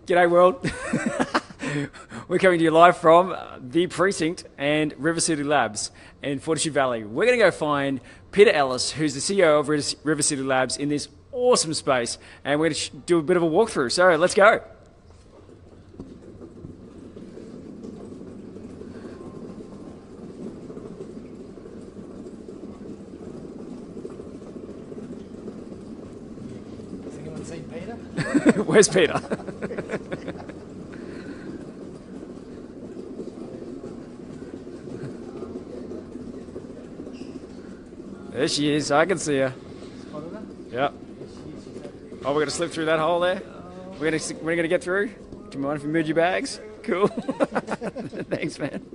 G'day world. We're coming to you live from the Precinct and River City Labs in Fortitude Valley. We're going to go find Peter Ellis, who's the CEO of River City Labs in this awesome space, and we're going to do a bit of a walkthrough. So let's go. Has anyone seen Peta? Where's Peter? There she is. I can see her. Spotted her? Yep. Oh, we're going to slip through that hole there? We're going to get through? Do you mind if we move your bags? Cool. Thanks, man.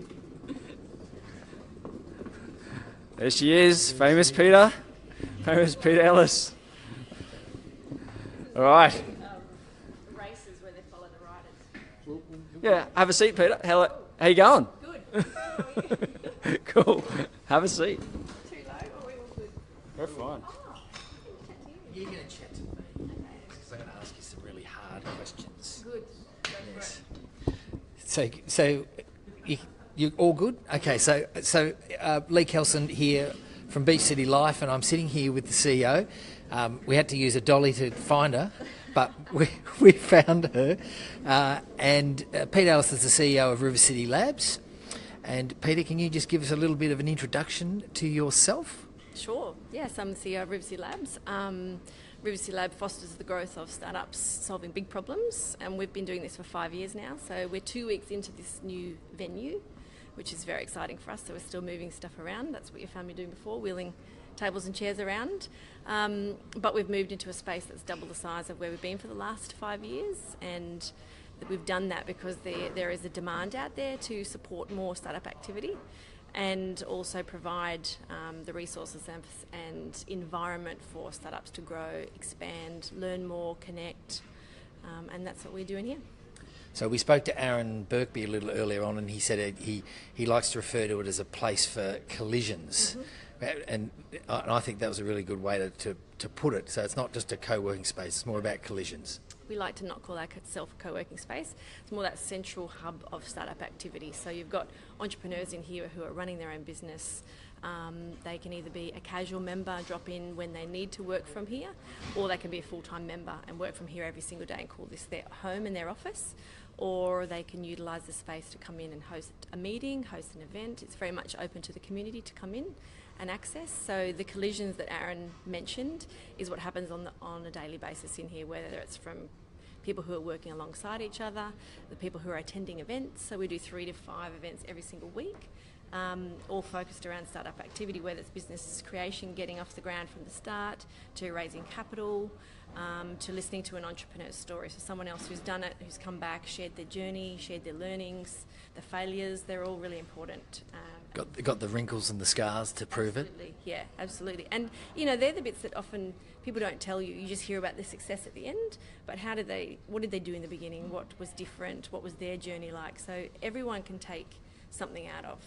There she is. Famous Peter. Famous Peter Ellis. All right. Races where they follow the riders. Yeah, have a seat, Peter. How you going? Good. Cool. Have a seat. Too low, or we all good? We're fine. Oh, You're going to chat to me because I'm going to ask you some really hard questions. good. Go for Yes. So you all good? Okay. So Lee Kelson here from Beach City Life, and I'm sitting here with the CEO. We had to use a dolly to find her, but we found her. And Peter Ellis is the CEO of River City Labs. And Peter, can you just give us a little bit of an introduction to yourself? Sure. Yes, I'm the CEO of River City Labs. River City Lab fosters the growth of startups solving big problems, and we've been doing this for 5 years now. So we're 2 weeks into this new venue, which is very exciting for us. So we're still moving stuff around. That's what you found me doing before, wheeling tables and chairs around. But we've moved into a space that's double the size of where we've been for the last 5 years, and we've done that because there is a demand out there to support more startup activity and also provide the resources and environment for startups to grow, expand, learn more, connect, and that's what we're doing here. So we spoke to Aaron Birkby a little earlier on, and he said he likes to refer to it as a place for collisions. Mm-hmm. And I think that was a really good way to put it. So it's not just a co-working space, it's more about collisions. We like to not call ourselves a co-working space. It's more that central hub of startup activity. So you've got entrepreneurs in here who are running their own business. They can either be a casual member, drop in when they need to work from here, or they can be a full-time member and work from here every single day and call this their home and their office. Or they can utilise the space to come in and host a meeting, host an event. It's very much open to the community to come in and access. So the collisions that Aaron mentioned is what happens on a daily basis in here, whether it's from people who are working alongside each other, the people who are attending events. So we do 3 to 5 events every single week, all focused around startup activity, whether it's business creation, getting off the ground from the start, to raising capital, to listening to an entrepreneur's story. So someone else who's done it, who's come back, shared their journey, shared their learnings, the failures, they're all really important. Got the wrinkles and the scars to prove Absolutely. Yeah, absolutely. And, they're the bits that often people don't tell you. You just hear about the success at the end, but what did they do in the beginning? What was different? What was their journey like? So everyone can take something out of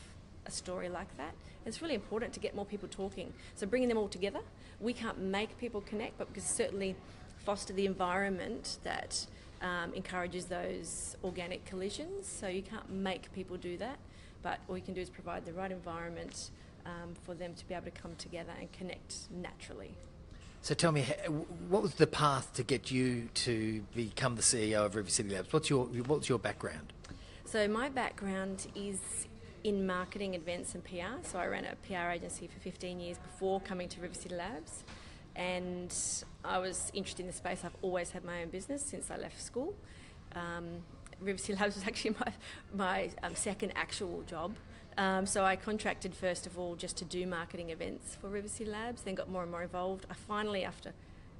a story like that. It's really important to get more people talking. So bringing them all together, we can't make people connect, but we can certainly foster the environment that encourages those organic collisions. So you can't make people do that, but all you can do is provide the right environment for them to be able to come together and connect naturally. So tell me, what was the path to get you to become the CEO of River City Labs? What's your background? So my background is in marketing, events and PR. So I ran a PR agency for 15 years before coming to River City Labs. And I was interested in the space. I've always had my own business since I left school. River City Labs was actually my second actual job. So I contracted first of all just to do marketing events for River City Labs, then got more and more involved. I finally, after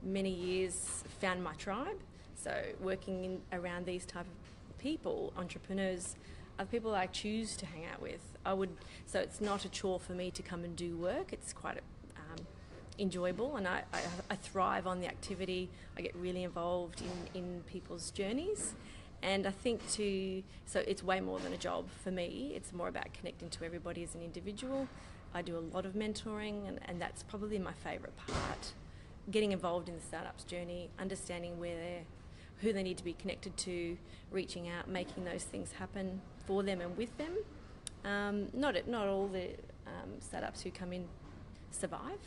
many years, found my tribe. So working around these type of people, entrepreneurs, are the people I choose to hang out with. So it's not a chore for me to come and do work. It's quite enjoyable, and I thrive on the activity. I get really involved in people's journeys. And I think so it's way more than a job for me. It's more about connecting to everybody as an individual. I do a lot of mentoring, and that's probably my favourite part. Getting involved in the startup's journey, understanding who they need to be connected to, reaching out, making those things happen for them and with them. Not all the startups who come in survive,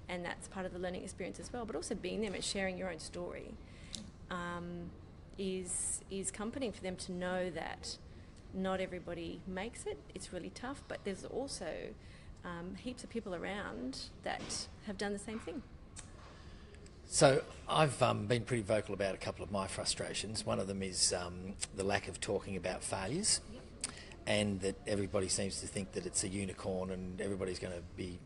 and that's part of the learning experience as well, but also being them and sharing your own story is comforting for them to know that not everybody makes it. It's really tough, but there's also heaps of people around that have done the same thing. So I've been pretty vocal about a couple of my frustrations. One of them is the lack of talking about failures, and that everybody seems to think that it's a unicorn and everybody's going to be,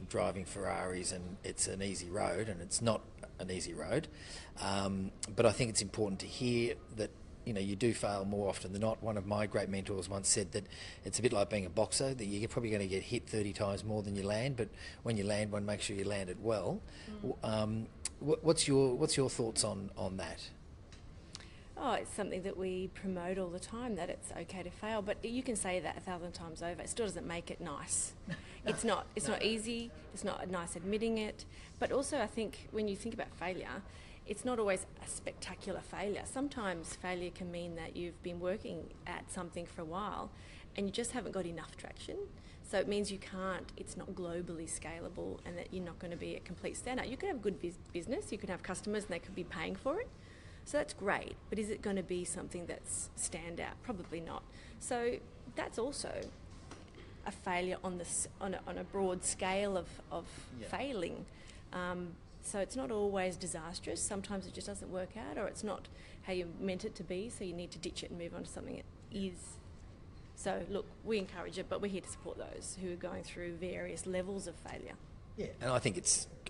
driving Ferraris and it's an easy road, and it's not an easy road. But I think it's important to hear that you do fail more often than not. One of my great mentors once said that it's a bit like being a boxer, that you're probably going to get hit 30 times more than you land, but when you land one, make sure you land it well. What's your thoughts on that? Oh, it's something that we promote all the time, that it's okay to fail, but you can say that 1,000 times over. It still doesn't make it nice. It's not easy. It's not nice admitting it. But also, I think when you think about failure, it's not always a spectacular failure. Sometimes failure can mean that you've been working at something for a while and you just haven't got enough traction. So it means it's not globally scalable, and that you're not going to be a complete standout. You could have good business, you could have customers and they could be paying for it. So that's great, but is it going to be something that's standout? Probably not. So that's also a failure on a broad scale of failing. So it's not always disastrous. Sometimes it just doesn't work out, or it's not how you meant it to be, so you need to ditch it and move on to something that is. So look, we encourage it, but we're here to support those who are going through various levels of failure. Yeah, and I think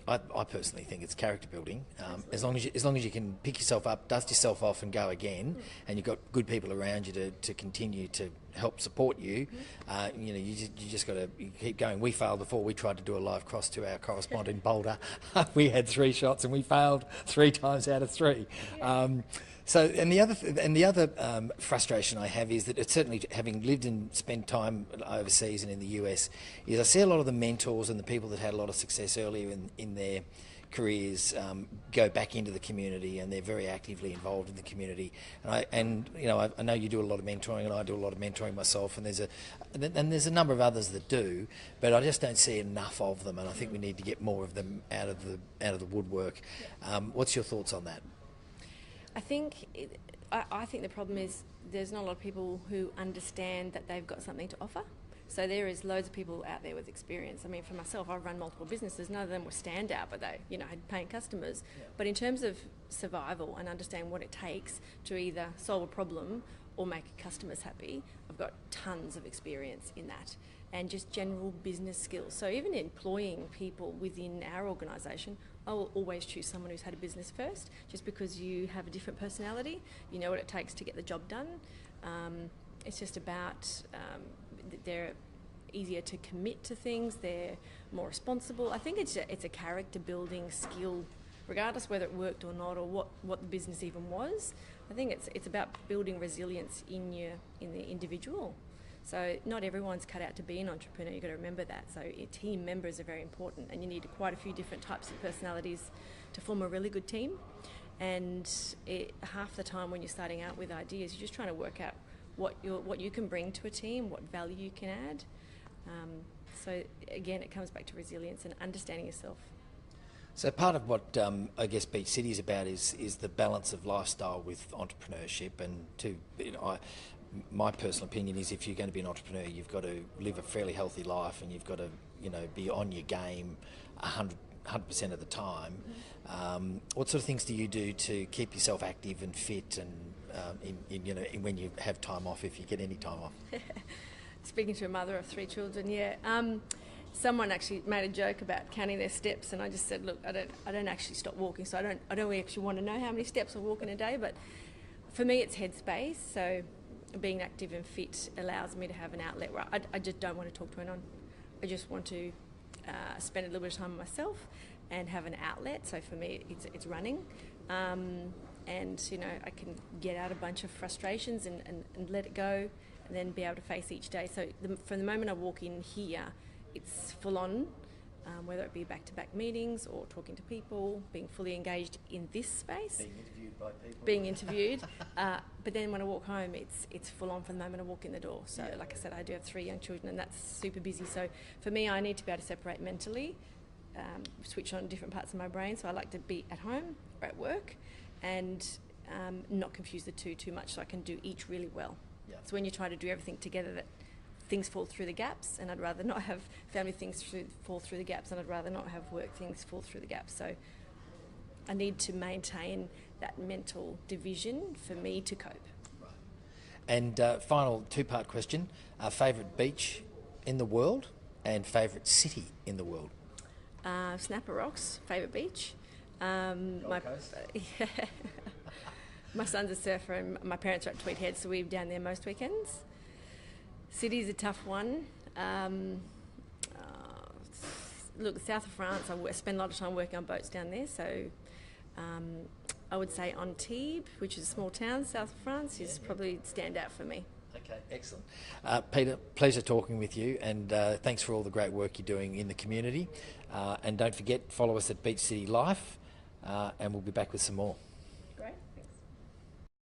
I personally think it's character building. As long as you can pick yourself up, dust yourself off, and go again, and you've got good people around you to continue to help support you. You just got to keep going. We failed before. We tried to do a live cross to our correspondent in Boulder. We had 3 shots and we failed 3 times out of 3. Yeah. The other frustration I have is that it's certainly, having lived and spent time overseas and in the US, is I see a lot of the mentors and the people that had a lot of success earlier in their careers go back into the community, and they're very actively involved in the community. And I know you do a lot of mentoring, and I do a lot of mentoring myself, and there's a number of others that do, but I just don't see enough of them, and I think we need to get more of them out of the woodwork. What's your thoughts on that? I think the problem is there's not a lot of people who understand that they've got something to offer. So there is loads of people out there with experience. I mean, for myself, I've run multiple businesses. None of them were standout, but they, had paying customers. Yeah. But in terms of survival and understanding what it takes to either solve a problem or make customers happy, I've got tons of experience in that, and just general business skills. So even employing people within our organisation, I will always choose someone who's had a business first, just because you have a different personality. You know what it takes to get the job done. It's just about they're easier to commit to things. They're more responsible. I think it's a character building skill, regardless whether it worked or not, or what the business even was. I think it's about building resilience in the individual. So not everyone's cut out to be an entrepreneur. You've got to remember that. So team members are very important, and you need quite a few different types of personalities to form a really good team. And half the time when you're starting out with ideas, you're just trying to work out what you can bring to a team, what value you can add. So again, it comes back to resilience and understanding yourself. So part of what I guess Beach City is about is the balance of lifestyle with entrepreneurship, and my personal opinion is, if you're going to be an entrepreneur, you've got to live a fairly healthy life, and you've got to be on your game 100% of the time. Mm-hmm. What sort of things do you do to keep yourself active and fit, and when you have time off, if you get any time off? Speaking to a mother of 3 children, yeah. Someone actually made a joke about counting their steps, and I just said, look, I don't actually stop walking, so I don't actually want to know how many steps I walk in a day. But for me, it's headspace. So being active and fit allows me to have an outlet where I just don't want to talk to anyone. I just want to spend a little bit of time with myself and have an outlet. So for me, it's running. And I can get out a bunch of frustrations and let it go, and then be able to face each day. So from the moment I walk in here, it's full on, whether it be back-to-back meetings or talking to people, being fully engaged in this space. Being interviewed by people. being interviewed. But then when I walk home, it's full on from the moment I walk in the door. So, like I said, I do have 3 young children, and that's super busy. So, for me, I need to be able to separate mentally, switch on different parts of my brain. So, I like to be at home or at work, and not confuse the two too much, so I can do each really well. Yeah. So, when you try to do everything together, that things fall through the gaps, and I'd rather not have family things fall through the gaps, and I'd rather not have work things fall through the gaps. So, I need to maintain that mental division for me to cope. Right. And final 2-part question: favourite beach in the world and favourite city in the world? Snapper Rocks, favourite beach. Coast. Yeah. My son's a surfer and my parents are at Tweed Head, so we're down there most weekends. City's a tough one. Look, south of France, I spend a lot of time working on boats down there, so I would say Antibes, which is a small town south of France, is probably stand out for me. Okay, excellent. Peter, pleasure talking with you, and thanks for all the great work you're doing in the community. And don't forget, follow us at Beach City Life, and we'll be back with some more.